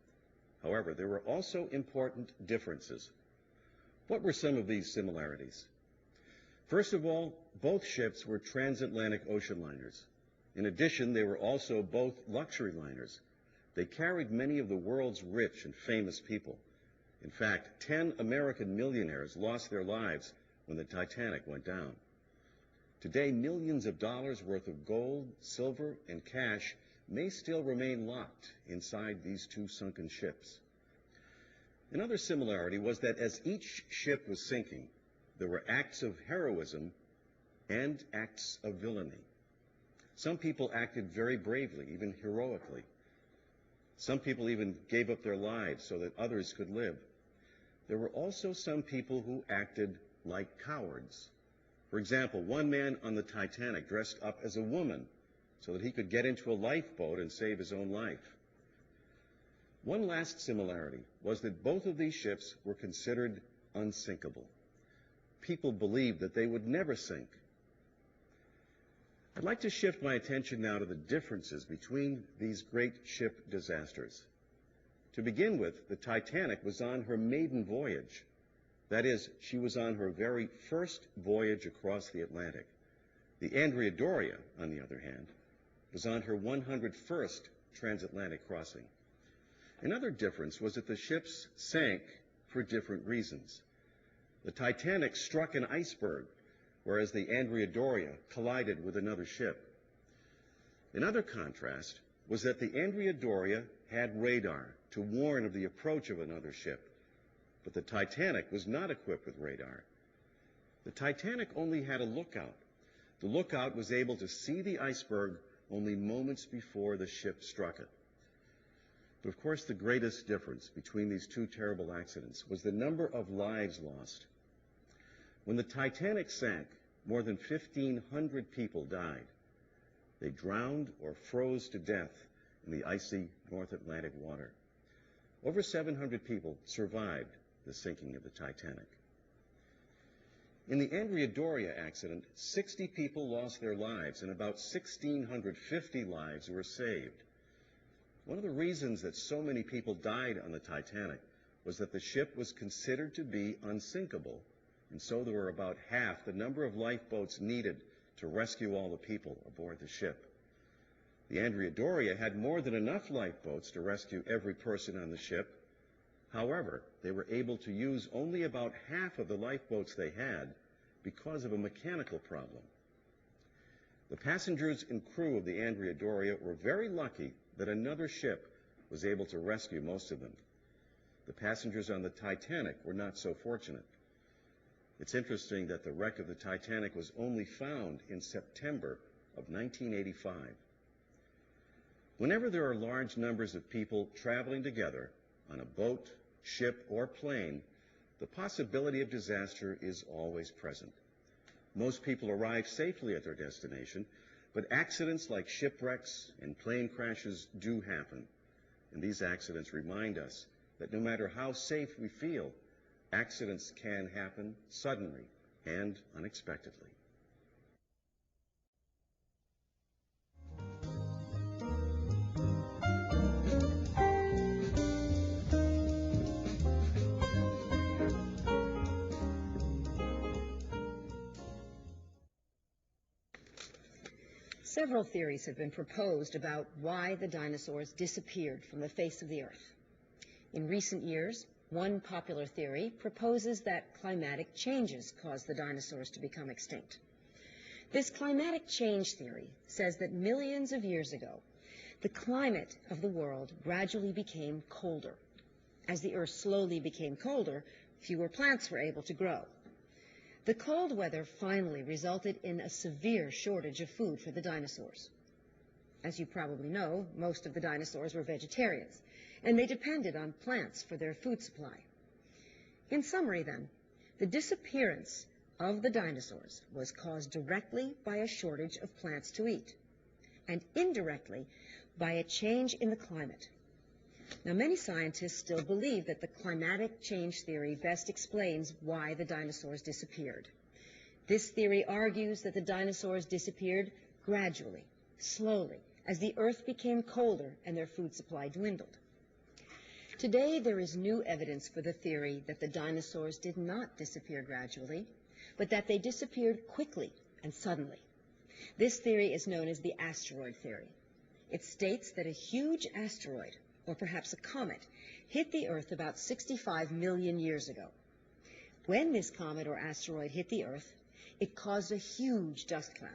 However, there were also important differences. What were some of these similarities? First of all, both ships were transatlantic ocean liners. In addition, they were also both luxury liners. They carried many of the world's rich and famous people. In fact, 10 American millionaires lost their lives when the Titanic went down. Today, millions of dollars worth of gold, silver, and cash may still remain locked inside these two sunken ships. Another similarity was that as each ship was sinking, there were acts of heroism and acts of villainy. Some people acted very bravely, even heroically. Some people even gave up their lives so that others could live. There were also some people who acted like cowards. For example, one man on the Titanic dressed up as a woman so that he could get into a lifeboat and save his own life. One last similarity was that both of these ships were considered unsinkable. People believed that they would never sink. I'd like to shift my attention now to the differences between these great ship disasters. To begin with, the Titanic was on her maiden voyage. That is, she was on her very first voyage across the Atlantic. The Andrea Doria, on the other hand, was on her 101st transatlantic crossing. Another difference was that the ships sank for different reasons. The Titanic struck an iceberg, whereas the Andrea Doria collided with another ship. Another contrast was that the Andrea Doria had radar to warn of the approach of another ship, but the Titanic was not equipped with radar. The Titanic only had a lookout. The lookout was able to see the iceberg only moments before the ship struck it. But of course, the greatest difference between these two terrible accidents was the number of lives lost. When the Titanic sank, more than 1,500 people died. They drowned or froze to death in the icy North Atlantic water. Over 700 people survived the sinking of the Titanic. In the Andrea Doria accident, 60 people lost their lives and about 1,650 lives were saved. One of the reasons that so many people died on the Titanic was that the ship was considered to be unsinkable, and so there were about half the number of lifeboats needed to rescue all the people aboard the ship. The Andrea Doria had more than enough lifeboats to rescue every person on the ship. However, they were able to use only about half of the lifeboats they had because of a mechanical problem. The passengers and crew of the Andrea Doria were very lucky that another ship was able to rescue most of them. The passengers on the Titanic were not so fortunate. It's interesting that the wreck of the Titanic was only found in September of 1985. Whenever there are large numbers of people traveling together on a boat, ship, or plane, the possibility of disaster is always present. Most people arrive safely at their destination, but accidents like shipwrecks and plane crashes do happen. And these accidents remind us that no matter how safe we feel, accidents can happen suddenly and unexpectedly. Several theories have been proposed about why the dinosaurs disappeared from the face of the Earth. In recent years, one popular theory proposes that climatic changes caused the dinosaurs to become extinct. This climatic change theory says that millions of years ago, the climate of the world gradually became colder. As the Earth slowly became colder, fewer plants were able to grow. The cold weather finally resulted in a severe shortage of food for the dinosaurs. As you probably know, most of the dinosaurs were vegetarians, and they depended on plants for their food supply. In summary, then, the disappearance of the dinosaurs was caused directly by a shortage of plants to eat, and indirectly by a change in the climate. Now, many scientists still believe that the climatic change theory best explains why the dinosaurs disappeared. This theory argues that the dinosaurs disappeared gradually, slowly, as the Earth became colder and their food supply dwindled. Today, there is new evidence for the theory that the dinosaurs did not disappear gradually, but that they disappeared quickly and suddenly. This theory is known as the asteroid theory. It states that a huge asteroid, or perhaps a comet, hit the Earth about 65 million years ago. When this comet or asteroid hit the Earth, it caused a huge dust cloud.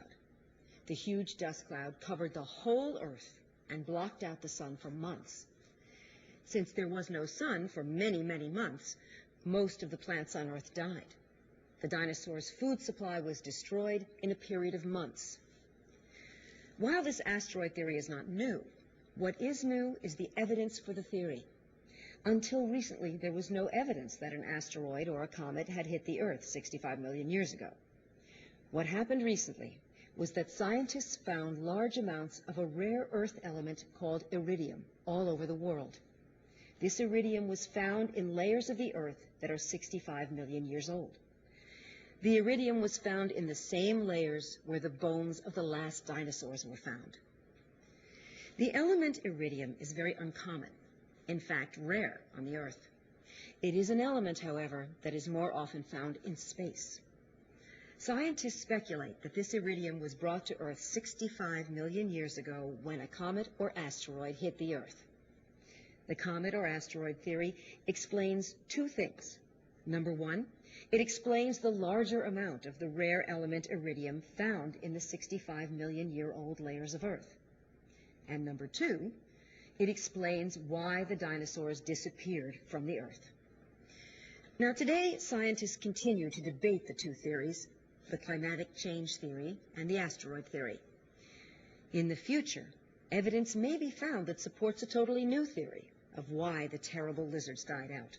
The huge dust cloud covered the whole Earth and blocked out the sun for months. Since there was no sun for many, many months, most of the plants on Earth died. The dinosaurs' food supply was destroyed in a period of months. While this asteroid theory is not new, what is new is the evidence for the theory. Until recently, there was no evidence that an asteroid or a comet had hit the Earth 65 million years ago. What happened recently was that scientists found large amounts of a rare earth element called iridium all over the world. This iridium was found in layers of the earth that are 65 million years old. The iridium was found in the same layers where the bones of the last dinosaurs were found. The element iridium is very uncommon, in fact, rare on the earth. It is an element, however, that is more often found in space. Scientists speculate that this iridium was brought to Earth 65 million years ago when a comet or asteroid hit the Earth. The comet or asteroid theory explains two things. Number one, it explains the larger amount of the rare element iridium found in the 65 million year old layers of Earth. And number two, it explains why the dinosaurs disappeared from the Earth. Now today, scientists continue to debate the two theories, the climatic change theory and the asteroid theory. In the future, evidence may be found that supports a totally new theory of why the terrible lizards died out.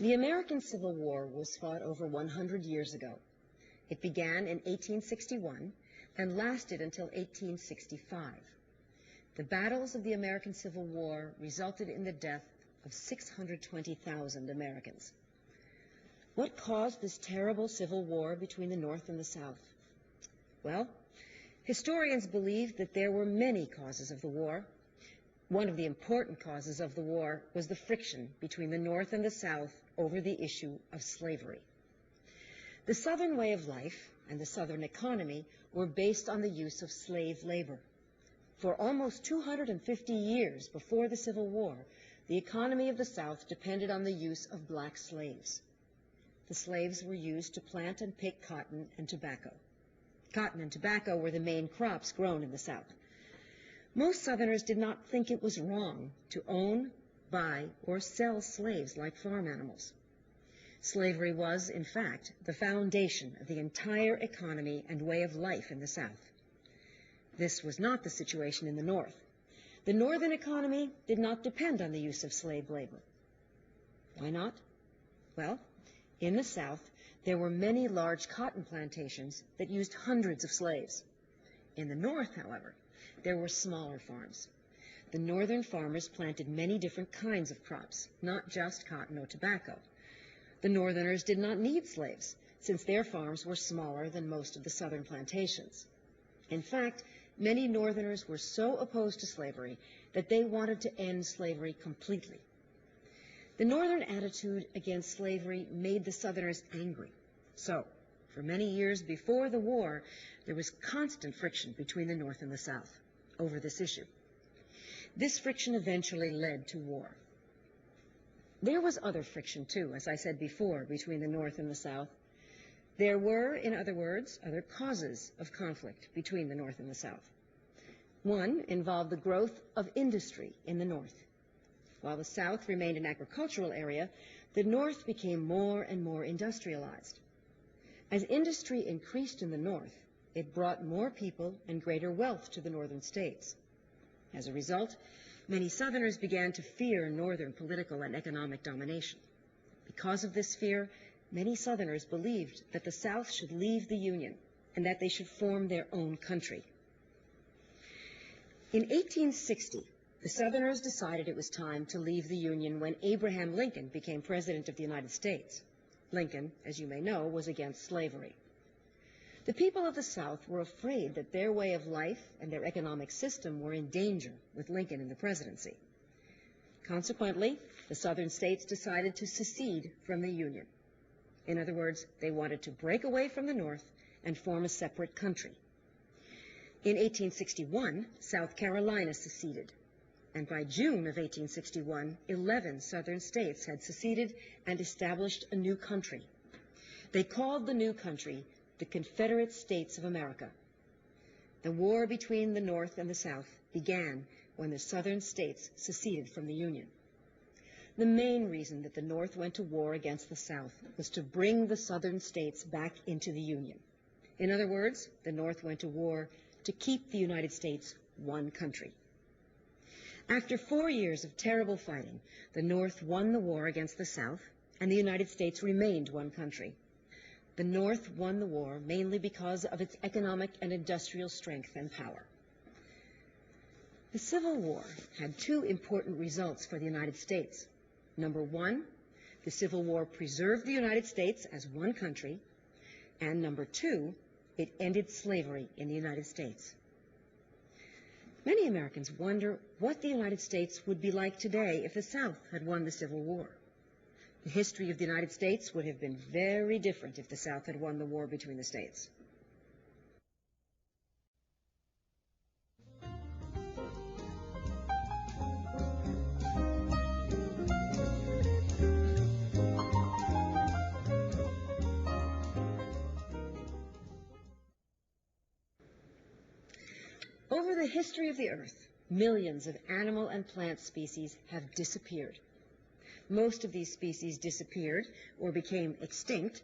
The American Civil War was fought over 100 years ago. It began in 1861 and lasted until 1865. The battles of the American Civil War resulted in the death of 620,000 Americans. What caused this terrible civil war between the North and the South? Well, historians believe that there were many causes of the war. One of the important causes of the war was the friction between the North and the South over the issue of slavery. The Southern way of life and the Southern economy were based on the use of slave labor. For almost 250 years before the Civil War, the economy of the South depended on the use of black slaves. The slaves were used to plant and pick cotton and tobacco. Cotton and tobacco were the main crops grown in the South. Most Southerners did not think it was wrong to own, buy, or sell slaves like farm animals. Slavery was, in fact, the foundation of the entire economy and way of life in the South. This was not the situation in the North. The Northern economy did not depend on the use of slave labor. Why not? Well, in the South, there were many large cotton plantations that used hundreds of slaves. In the North, however, there were smaller farms. The Northern farmers planted many different kinds of crops, not just cotton or tobacco. The Northerners did not need slaves, since their farms were smaller than most of the Southern plantations. In fact, many Northerners were so opposed to slavery that they wanted to end slavery completely. The Northern attitude against slavery made the Southerners angry. So, for many years before the war, there was constant friction between the North and the South over this issue. This friction eventually led to war. There was other friction, too, as I said before, between the North and the South. There were, in other words, other causes of conflict between the North and the South. One involved the growth of industry in the North. While the South remained an agricultural area, the North became more and more industrialized. As industry increased in the North, it brought more people and greater wealth to the northern states. As a result, many Southerners began to fear Northern political and economic domination. Because of this fear, many Southerners believed that the South should leave the Union and that they should form their own country. In 1860, the Southerners decided it was time to leave the Union when Abraham Lincoln became President of the United States. Lincoln, as you may know, was against slavery. The people of the South were afraid that their way of life and their economic system were in danger with Lincoln in the presidency. Consequently, the Southern states decided to secede from the Union. In other words, they wanted to break away from the North and form a separate country. In 1861, South Carolina seceded, and by June of 1861, 11 Southern states had seceded and established a new country. They called the new country the Confederate States of America. The war between the North and the South began when the Southern states seceded from the Union. The main reason that the North went to war against the South was to bring the Southern states back into the Union. In other words, the North went to war to keep the United States one country. After 4 years of terrible fighting, the North won the war against the South, and the United States remained one country. The North won the war mainly because of its economic and industrial strength and power. The Civil War had two important results for the United States. Number one, the Civil War preserved the United States as one country, and number two, it ended slavery in the United States. Many Americans wonder what the United States would be like today if the South had won the Civil War. The history of the United States would have been very different if the South had won the war between the states. Over the history of the Earth, millions of animal and plant species have disappeared. Most of these species disappeared or became extinct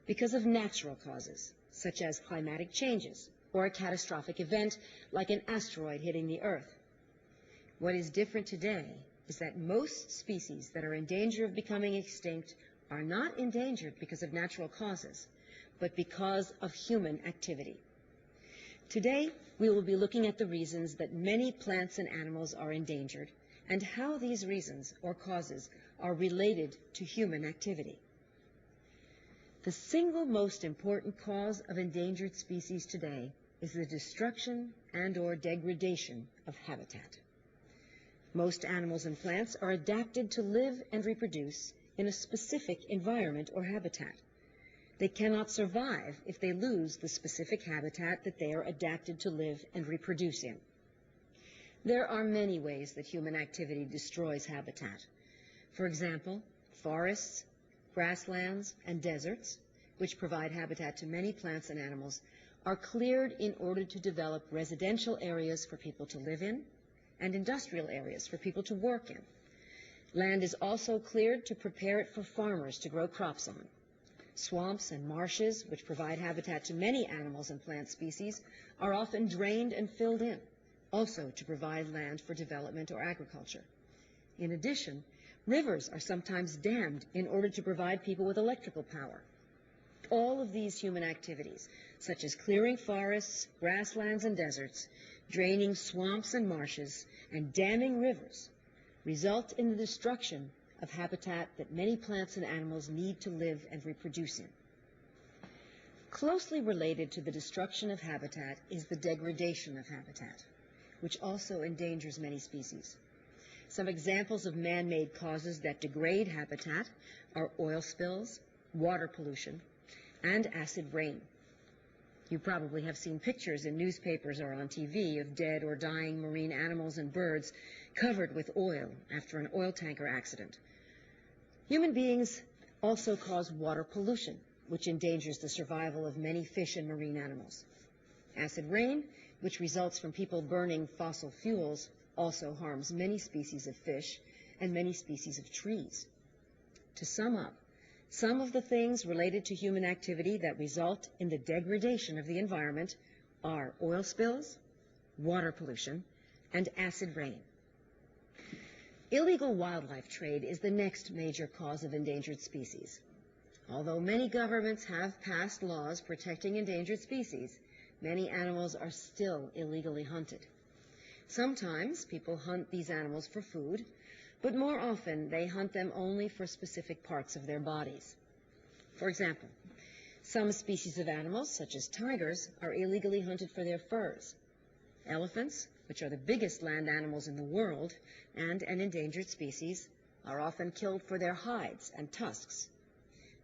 because of natural causes, such as climatic changes or a catastrophic event like an asteroid hitting the Earth. What is different today is that most species that are in danger of becoming extinct are not endangered because of natural causes, but because of human activity. Today, we will be looking at the reasons that many plants and animals are endangered and how these reasons or causes are related to human activity. The single most important cause of endangered species today is the destruction and/or degradation of habitat. Most animals and plants are adapted to live and reproduce in a specific environment or habitat. They cannot survive if they lose the specific habitat that they are adapted to live and reproduce in. There are many ways that human activity destroys habitat. For example, forests, grasslands, and deserts, which provide habitat to many plants and animals, are cleared in order to develop residential areas for people to live in and industrial areas for people to work in. Land is also cleared to prepare it for farmers to grow crops on. Swamps and marshes, which provide habitat to many animals and plant species, are often drained and filled in, also to provide land for development or agriculture. In addition, rivers are sometimes dammed in order to provide people with electrical power. All of these human activities, such as clearing forests, grasslands, and deserts, draining swamps and marshes, and damming rivers, result in the destruction of habitat that many plants and animals need to live and reproduce in. Closely related to the destruction of habitat is the degradation of habitat, which also endangers many species. Some examples of man-made causes that degrade habitat are oil spills, water pollution, and acid rain. You probably have seen pictures in newspapers or on TV of dead or dying marine animals and birds covered with oil after an oil tanker accident. Human beings also cause water pollution, which endangers the survival of many fish and marine animals. Acid rain, which results from people burning fossil fuels, also harms many species of fish and many species of trees. To sum up, some of the things related to human activity that result in the degradation of the environment are oil spills, water pollution, and acid rain. Illegal wildlife trade is the next major cause of endangered species. Although many governments have passed laws protecting endangered species, many animals are still illegally hunted. Sometimes people hunt these animals for food, but more often they hunt them only for specific parts of their bodies. For example, some species of animals, such as tigers, are illegally hunted for their furs. Elephants, which are the biggest land animals in the world and an endangered species, are often killed for their hides and tusks.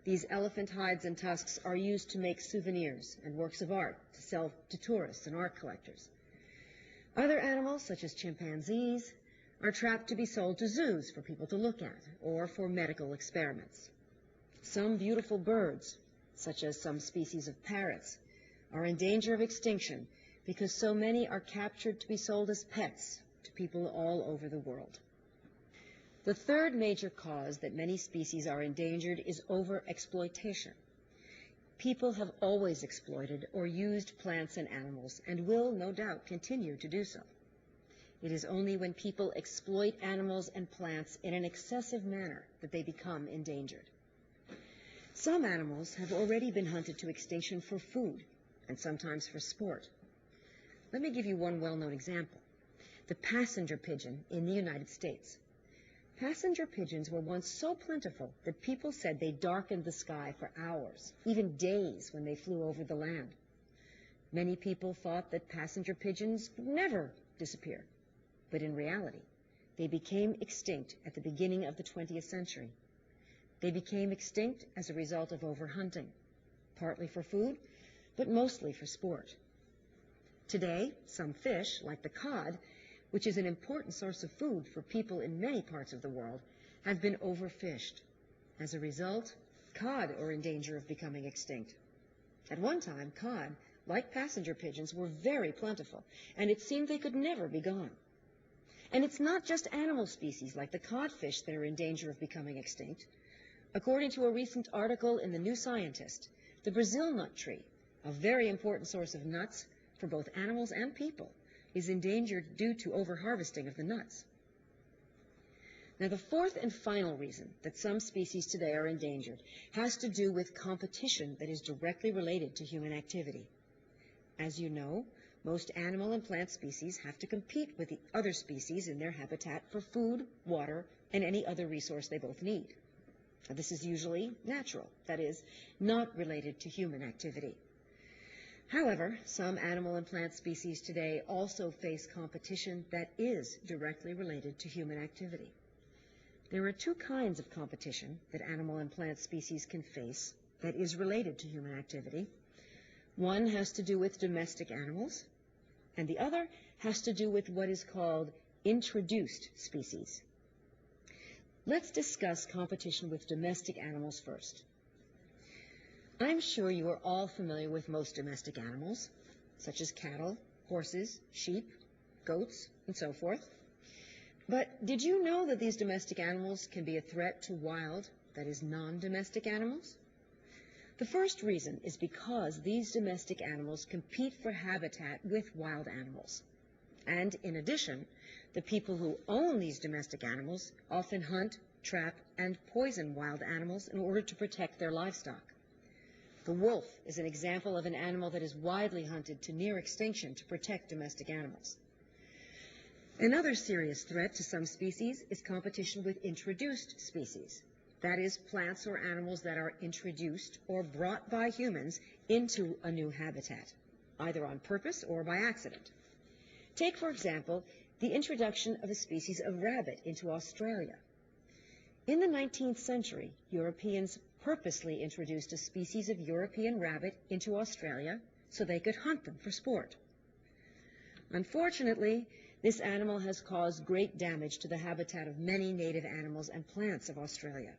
These elephant hides and tusks are used to make souvenirs and works of art to sell to tourists and art collectors. Other animals, such as chimpanzees, are trapped to be sold to zoos for people to look at or for medical experiments. Some beautiful birds, such as some species of parrots, are in danger of extinction because so many are captured to be sold as pets to people all over the world. The third major cause that many species are endangered is overexploitation. People have always exploited or used plants and animals and will, no doubt, continue to do so. It is only when people exploit animals and plants in an excessive manner that they become endangered. Some animals have already been hunted to extinction for food and sometimes for sport. Let me give you one well-known example: the passenger pigeon in the United States. Passenger pigeons were once so plentiful that people said they darkened the sky for hours, even days, when they flew over the land. Many people thought that passenger pigeons would never disappear, but in reality, they became extinct at the beginning of the 20th century. They became extinct as a result of overhunting, partly for food, but mostly for sport. Today, some fish, like the cod, which is an important source of food for people in many parts of the world, have been overfished. As a result, cod are in danger of becoming extinct. At one time, cod, like passenger pigeons, were very plentiful, and it seemed they could never be gone. And it's not just animal species like the codfish that are in danger of becoming extinct. According to a recent article in The New Scientist, the Brazil nut tree, a very important source of nuts for both animals and people, is endangered due to overharvesting of the nuts. Now, the fourth and final reason that some species today are endangered has to do with competition that is directly related to human activity. As you know, most animal and plant species have to compete with the other species in their habitat for food, water, and any other resource they both need. Now, this is usually natural, that is, not related to human activity. However, some animal and plant species today also face competition that is directly related to human activity. There are two kinds of competition that animal and plant species can face that is related to human activity. One has to do with domestic animals, and the other has to do with what is called introduced species. Let's discuss competition with domestic animals first. I'm sure you are all familiar with most domestic animals, such as cattle, horses, sheep, goats, and so forth. But did you know that these domestic animals can be a threat to wild, that is, non-domestic animals? The first reason is because these domestic animals compete for habitat with wild animals. And in addition, the people who own these domestic animals often hunt, trap, and poison wild animals in order to protect their livestock. The wolf is an example of an animal that is widely hunted to near extinction to protect domestic animals. Another serious threat to some species is competition with introduced species. That is, plants or animals that are introduced or brought by humans into a new habitat, either on purpose or by accident. Take, for example, the introduction of a species of rabbit into Australia. In the 19th century, Europeans purposely introduced a species of European rabbit into Australia so they could hunt them for sport. Unfortunately, this animal has caused great damage to the habitat of many native animals and plants of Australia.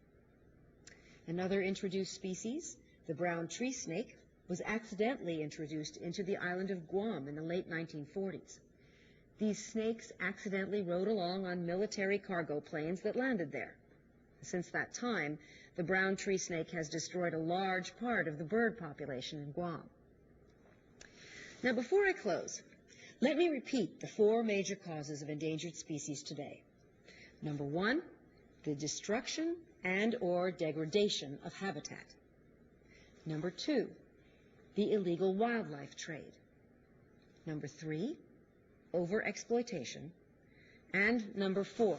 Another introduced species, the brown tree snake, was accidentally introduced into the island of Guam in the late 1940s. These snakes accidentally rode along on military cargo planes that landed there. Since that time, the brown tree snake has destroyed a large part of the bird population in Guam. Now, before I close, let me repeat the four major causes of endangered species today. Number one, the destruction and/or degradation of habitat. Number two, the illegal wildlife trade. Number three, overexploitation. And number four,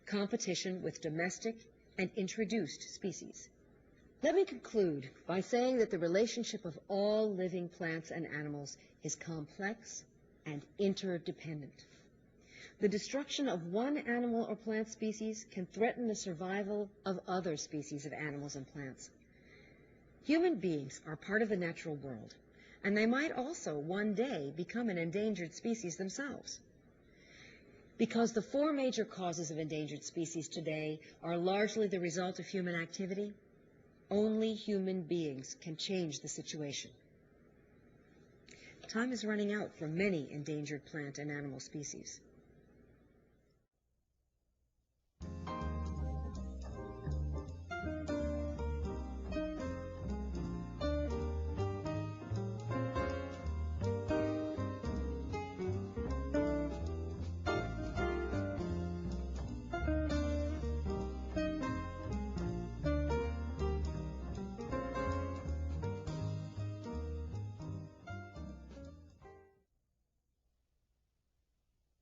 competition with domestic and introduced species. Let me conclude by saying that the relationship of all living plants and animals is complex and interdependent. The destruction of one animal or plant species can threaten the survival of other species of animals and plants. Human beings are part of the natural world, and they might also one day become an endangered species themselves. Because the four major causes of endangered species today are largely the result of human activity, only human beings can change the situation. Time is running out for many endangered plant and animal species.